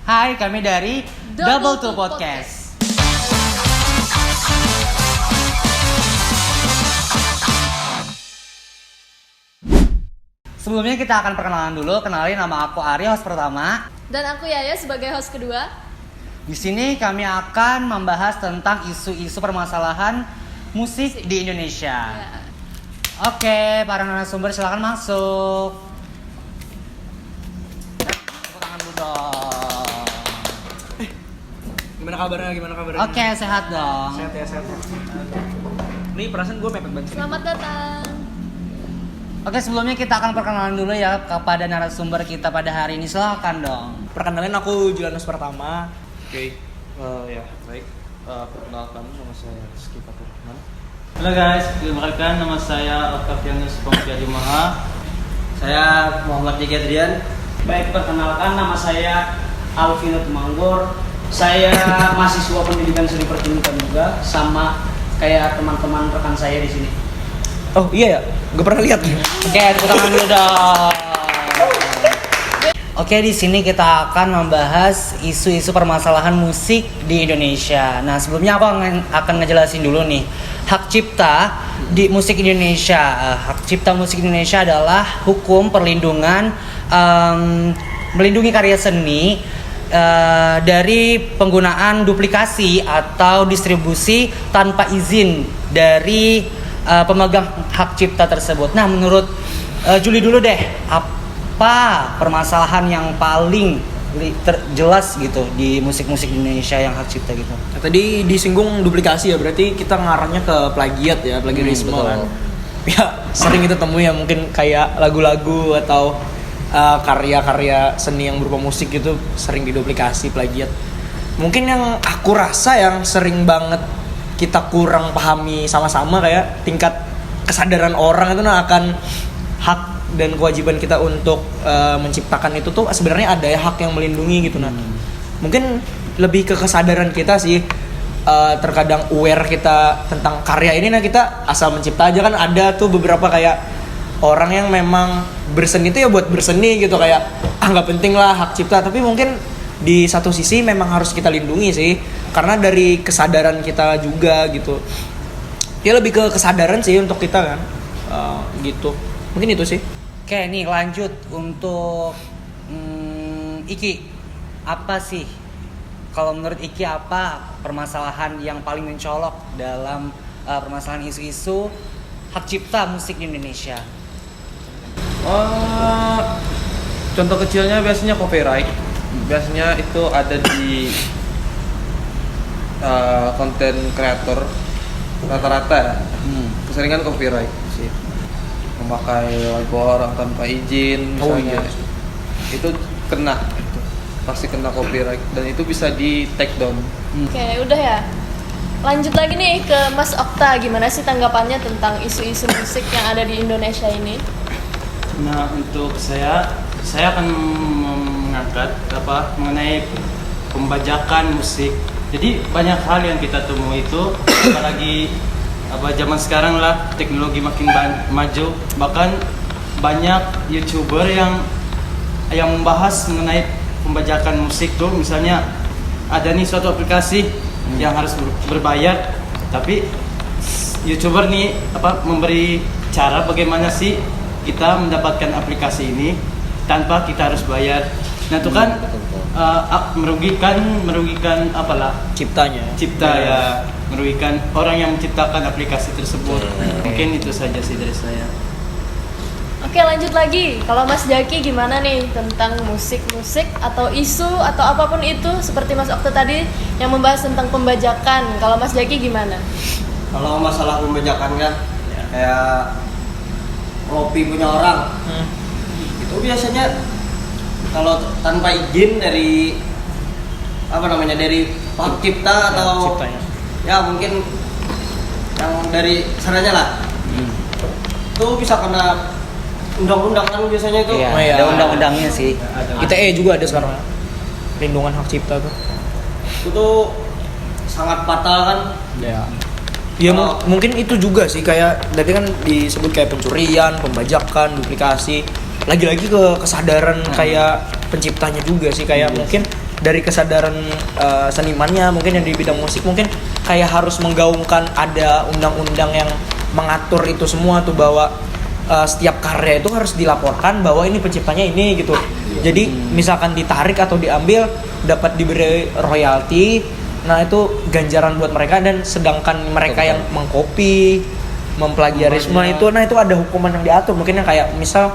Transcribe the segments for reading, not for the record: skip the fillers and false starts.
Hai, kami dari Double Two Podcast. Sebelumnya kita akan perkenalan dulu. Kenalin, nama aku Ari, host pertama. Dan aku Yaya sebagai host kedua. Di sini kami akan membahas tentang isu-isu permasalahan musik di Indonesia. Ya. Oke, para narasumber silakan masuk. Tepuk tangan dulu dong. Gimana kabarnya? Oke, sehat dong. Sehat ya. Ini perasaan gue mepet banget. Selamat datang. Oke, sebelumnya kita akan perkenalan dulu ya kepada narasumber kita pada hari ini. Silakan dong. Perkenalin, aku Julianus pertama. Oke, ya baik. Perkenalkan, nama saya Rizky Faturrahman. Halo guys, perkenalkan nama saya Octavianus Pongkiadi Maha. Saya Muhammad Diki Adrian. Baik, perkenalkan nama saya Alvino Tumanggor. Saya mahasiswa pendidikan seni pertunjukan juga, sama kayak teman-teman rekan saya di sini. Oh iya ya, gue pernah lihat. Oke, tepuk tangan dulu dong. Oke, di sini kita akan membahas isu-isu permasalahan musik di Indonesia. Nah, sebelumnya aku akan ngejelasin dulu nih hak cipta di musik Indonesia. Hak cipta musik Indonesia adalah hukum perlindungan melindungi karya seni dari penggunaan duplikasi atau distribusi tanpa izin dari pemegang hak cipta tersebut. Nah, menurut Juli dulu deh, apa permasalahan yang paling jelas gitu di musik-musik Indonesia yang hak cipta gitu? Tadi disinggung duplikasi ya, berarti kita ngarahnya ke plagiat ya, plagiarisme kan. Ya, sering kita temui ya, mungkin kayak lagu-lagu atau karya-karya seni yang berupa musik gitu sering diduplikasi, plagiat. Mungkin yang aku rasa yang sering banget kita kurang pahami sama-sama kayak tingkat kesadaran orang itu akan hak dan kewajiban kita untuk menciptakan itu tuh sebenarnya ada ya hak yang melindungi gitu. Nah, mungkin lebih ke kesadaran kita sih, terkadang aware kita tentang karya ini. Nah, kita asal mencipta aja kan. Ada tuh beberapa kayak orang yang memang berseni itu ya buat berseni gitu, kayak nggak penting lah hak cipta, tapi mungkin di satu sisi memang harus kita lindungi sih, karena dari kesadaran kita juga gitu. Dia lebih ke kesadaran sih untuk kita kan, gitu. Mungkin itu sih. Oke, nih lanjut untuk Iki. Apa sih, kalau menurut Iki, apa permasalahan yang paling mencolok dalam permasalahan isu-isu hak cipta musik di Indonesia? Contoh kecilnya biasanya copyright. Biasanya itu ada di konten kreator rata-rata ya. Keseringan copyright sih, memakai lagu orang tanpa izin misalnya. Itu kena, itu pasti kena copyright dan itu bisa di take down. Oke, udah ya. Lanjut lagi nih ke Mas Okta, gimana sih tanggapannya tentang isu-isu musik yang ada di Indonesia ini? Nah, untuk saya akan mengangkat mengenai pembajakan musik. Jadi banyak hal yang kita temui itu, apalagi zaman sekarang lah, teknologi makin maju. Bahkan banyak YouTuber yang membahas mengenai pembajakan musik tuh. Misalnya ada nih suatu aplikasi yang harus berbayar, tapi YouTuber nih memberi cara bagaimana sih kita mendapatkan aplikasi ini tanpa kita harus bayar. Nah, itu kan merugikan apalah cipta ya, merugikan orang yang menciptakan aplikasi tersebut. Mungkin itu saja sih dari saya. Oke, lanjut lagi. Kalau Mas Jaki gimana nih tentang musik atau isu atau apapun itu, seperti Mas Okta tadi yang membahas tentang pembajakan. Kalau Mas Jaki gimana? Kalau masalah pembajakan kan, kayak kopi punya orang, itu biasanya kalau tanpa izin dari dari hak cipta atau ya mungkin yang dari sananya lah, itu bisa kena undang-undang kan biasanya itu. Iya, ada undang-undangnya sih. ITE juga ada sekarang, perlindungan hak cipta tuh. Itu tuh sangat fatal kan. Ya mungkin itu juga sih, kayak tadi kan disebut kayak pencurian, pembajakan, duplikasi. Lagi-lagi ke kesadaran kayak penciptanya juga sih, kayak mungkin dari kesadaran senimannya mungkin yang di bidang musik mungkin kayak harus menggaungkan ada undang-undang yang mengatur itu semua tuh bahwa setiap karya itu harus dilaporkan bahwa ini penciptanya ini gitu. Jadi misalkan ditarik atau diambil dapat diberi royalti. Nah itu ganjaran buat mereka, dan sedangkan mereka yang mengcopy, memplagiarisme itu, nah itu ada hukuman yang diatur. Mungkin yang kayak misal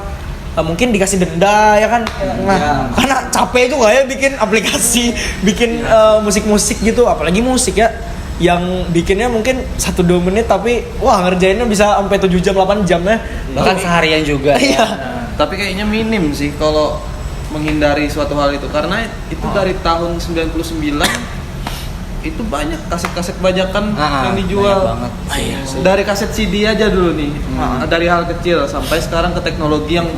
mungkin dikasih denda ya kan. Nah, karena capek juga ya bikin aplikasi, bikin musik-musik gitu, apalagi musik ya. Yang bikinnya mungkin 1-2 menit tapi wah ngerjainnya bisa sampai 7 jam 8 jam ya. Bahkan seharian juga. Iya. Tapi kayaknya minim sih kalau menghindari suatu hal itu, karena itu dari tahun 99 itu banyak kaset-kaset bajakan yang dijual. Banyak banget. Dari kaset CD aja dulu nih. Dari hal kecil sampai sekarang ke teknologi yang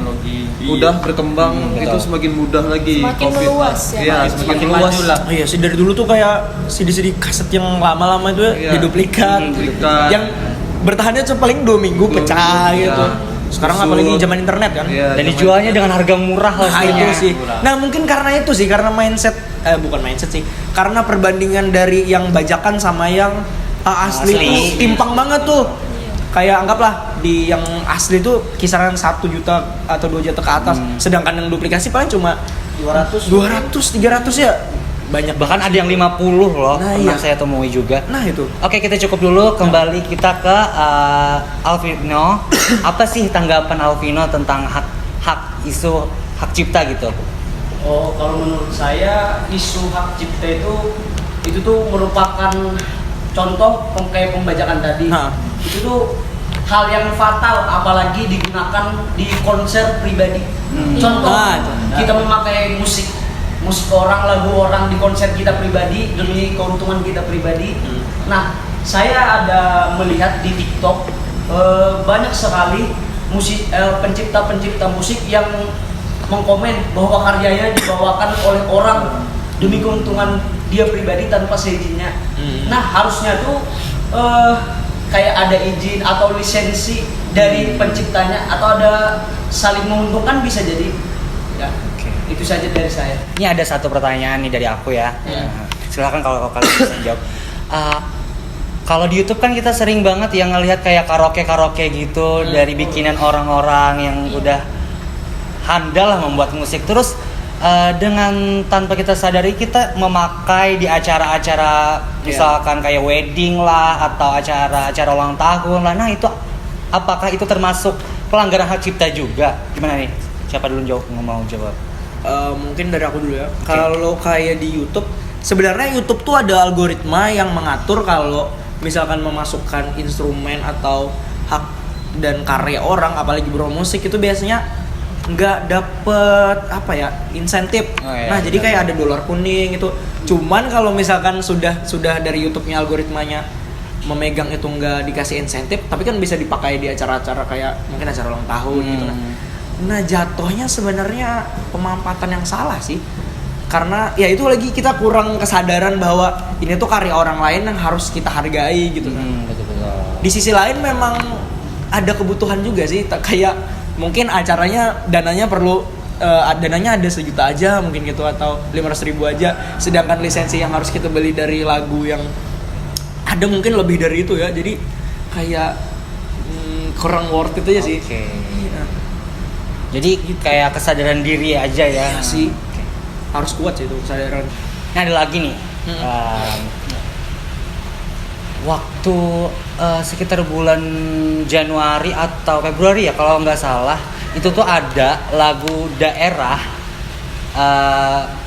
udah berkembang, itu semakin mudah lagi. Semakin COVID. meluas ya. Iya, semakin luas. Oh iya sih, dari dulu tuh kayak CD-CD kaset yang lama-lama itu ya Iya. diduplikat. Duplikat. Yang bertahannya cuma paling 2 minggu pecah Iya. gitu. Sekarang Susut. apalagi zaman internet kan. Iya, Dan zaman- dijualnya dengan harga murah Nah, pastinya. itu sih. Nah, mungkin karena itu sih, karena mindset bukan mindset sih. Karena perbandingan dari yang bajakan sama yang asli Asli. tuh timpang banget tuh. Kayak anggaplah di yang asli tuh kisaran 1 juta atau 2 juta ke atas. Sedangkan yang duplikasi paling cuma 200, 300 ya. Banyak Bahkan ada yang 50 loh, Nah, pernah iya. saya temui juga. Nah, itu. Oke, kita cukup dulu. Kembali kita ke Alvino. Apa sih tanggapan Alvino tentang hak isu hak cipta gitu? Oh, kalau menurut saya isu hak cipta itu tuh merupakan contoh kayak pembajakan tadi. Nah. Itu tuh hal yang fatal apalagi digunakan di konser pribadi. Contoh, Nah, kita memakai musik orang, lagu orang di konser kita pribadi demi keuntungan kita pribadi. Nah, saya ada melihat di TikTok banyak sekali pencipta-pencipta musik yang mengkomen bahwa karyanya dibawakan oleh orang demi keuntungan dia pribadi tanpa seizinnya. Nah, harusnya tuh kayak ada izin atau lisensi dari penciptanya atau ada saling menguntungkan bisa jadi. Ya, itu saja dari saya. Ini ada satu pertanyaan nih dari aku ya. Silakan kalau kalian bisa jawab. Kalau di YouTube kan kita sering banget yang ngelihat kayak karaoke gitu dari bikinan orang-orang yang udah handal lah membuat musik. Terus dengan tanpa kita sadari kita memakai di acara-acara misalkan kayak wedding lah atau acara-acara ulang tahun lah. Nah itu apakah itu termasuk pelanggaran hak cipta juga? Gimana nih? Siapa dulu mau jawab? Mungkin dari aku dulu ya. Kalau kayak di YouTube, sebenarnya YouTube tuh ada algoritma yang mengatur kalau misalkan memasukkan instrumen atau hak dan karya orang, apalagi bermusik itu biasanya nggak dapet apa ya insentif. Nah jadi kayak ada dolar kuning itu. Cuman kalau misalkan sudah dari YouTube-nya algoritmanya memegang itu nggak dikasih insentif, tapi kan bisa dipakai di acara-acara kayak mungkin acara ulang tahun gitu. Nah jatuhnya sebenarnya pemampatan yang salah sih, karena ya itu lagi kita kurang kesadaran bahwa ini tuh karya orang lain yang harus kita hargai gitu. Betul-betul. Di sisi lain memang ada kebutuhan juga sih, kayak mungkin acaranya dananya perlu dananya ada 1 juta aja mungkin gitu, atau 500.000 aja, sedangkan lisensi yang harus kita beli dari lagu yang ada mungkin lebih dari itu ya. Jadi kayak kurang worth it aja sih. Iya. Jadi kayak kesadaran diri aja ya. Iya sih. Harus kuat sih itu kesadaran. Nah ada lagi nih. Waktu sekitar bulan Januari atau Februari ya kalau nggak salah, itu tuh ada lagu daerah,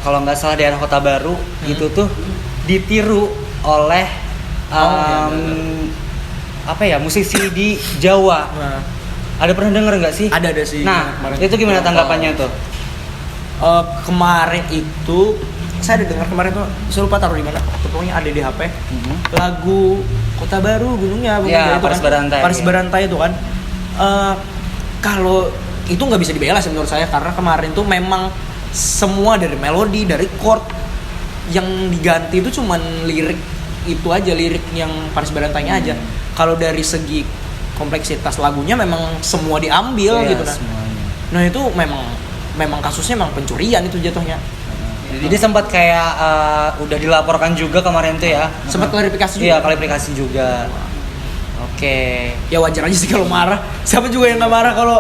kalau nggak salah daerah Kota Baru, itu tuh ditiru oleh apa ya, musisi di Jawa. Ada pernah denger nggak sih? Ada sih. Nah Kemarin. itu gimana tanggapannya tuh? Kemarin itu saya ada dengar kemarin tuh, saya lupa taruh di mana. Pokoknya ada di HP. Lagu Kota Baru Gunungnya, Ya, itu Paris Barantai. Paris Barantai itu kan. Kalau itu nggak bisa dibela sih menurut saya, karena kemarin tuh memang semua dari melodi, dari chord yang diganti itu cuman lirik itu aja, lirik yang Paris Barantainya aja. Kalau dari segi kompleksitas lagunya memang semua diambil Iya, gitu nah. semuanya. Nah itu memang kasusnya memang pencurian itu jatuhnya. Jadi sempat kayak udah dilaporkan juga kemarin tuh ya. Sempat klarifikasi juga. Iya, klarifikasi juga. Oke. Ya wajar aja sih kalau marah. Siapa juga yang nggak marah kalau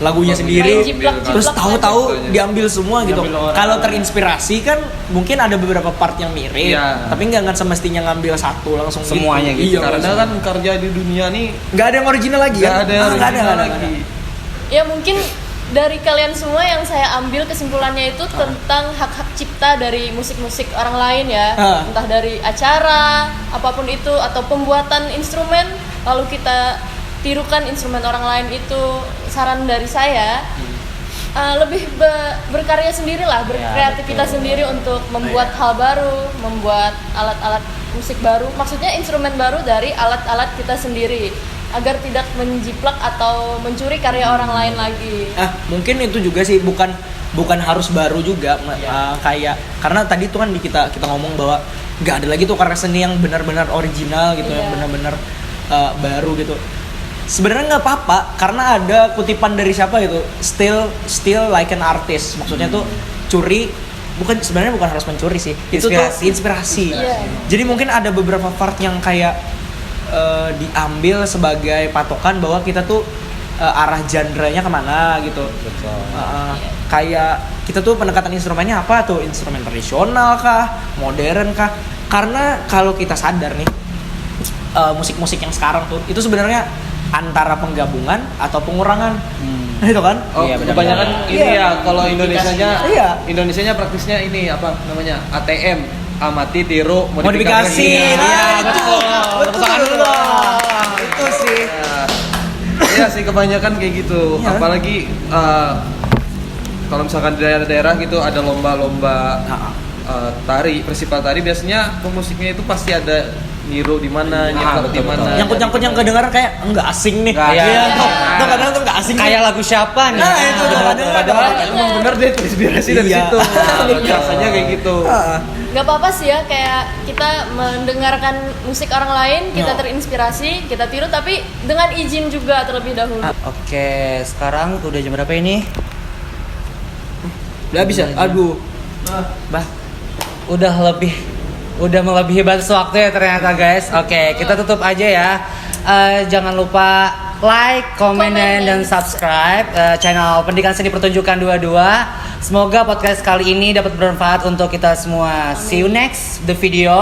lagunya sendiri Main jiplak-jiplak terus tahu-tahu aja. diambil semua gitu. Diambil orang. Kalau terinspirasi kan mungkin ada beberapa part yang mirip, Iya. tapi nggak semestinya ngambil satu langsung Semuanya gitu. Iya, Karena kan karya di dunia nih nggak ada yang original lagi nggak kan? ada yang Ah, nggak original nggak lagi. Ya mungkin dari kalian semua yang saya ambil kesimpulannya itu tentang hak-hak cipta dari musik-musik orang lain ya. Entah dari acara, apapun itu, atau pembuatan instrumen, lalu kita tirukan instrumen orang lain itu. Saran dari saya, lebih berkarya sendirilah, berkreativitas sendiri untuk membuat hal baru, membuat alat-alat musik baru, maksudnya instrumen baru dari alat-alat kita sendiri, agar tidak menjiplak atau mencuri karya orang lain lagi. Mungkin itu juga sih bukan harus baru juga kayak karena tadi tuh kan kita ngomong bahwa nggak ada lagi tuh karya seni yang benar-benar original gitu, yang benar-benar baru gitu. Sebenarnya nggak apa-apa karena ada kutipan dari siapa gitu, still like an artist, maksudnya tuh sebenarnya bukan harus mencuri sih, itu tuh inspirasi. Iya. Jadi mungkin ada beberapa part yang kayak diambil sebagai patokan bahwa kita tuh arah genre-nya kemana gitu. Kayak kita tuh pendekatan instrumennya apa tuh, instrumen tradisional kah, modern kah? Karena kalau kita sadar nih musik-musik yang sekarang tuh itu sebenarnya antara penggabungan atau pengurangan, gitu kan? Oh, Iya, benar-benar. kebanyakan ini ya kalau Indonesianya, Iya. Indonesianya praktisnya ini apa namanya? ATM, amati, tiru, Modifikasi. Iya, betul. Betul. Itu sih. Iya sih kebanyakan kayak gitu. Iya. Apalagi kalau misalkan di daerah-daerah gitu ada lomba-lomba tari, festival tari, biasanya pemusiknya itu pasti ada niru di mana, nyeplak di mana. Nyangkut-nyangkut yang kedengaran kayak enggak asing nih. Nggak Iya. asing. Tuh kadang tuh enggak asing. Kayak lagu siapa nih? Nah, itu tuh kadang Padahal emang bener deh terinspirasi dari Iya. situ. Biasanya kayak gitu. Nggak apa-apa sih ya, kayak kita mendengarkan musik orang lain, kita terinspirasi, kita tiru, tapi dengan izin juga terlebih dahulu. Oke, sekarang udah jam berapa ini? Udah bisa. Aduh. Bah, udah melebihi batas waktu ya ternyata guys. Oke, kita tutup aja ya. Jangan lupa like, komen, dan subscribe channel Pendidikan Seni Pertunjukan 22. Semoga podcast kali ini dapat bermanfaat untuk kita semua. See you next the video.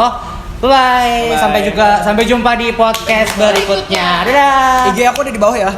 Bye. Sampai jumpa di podcast berikutnya. Dadah. IG aku ada di bawah ya.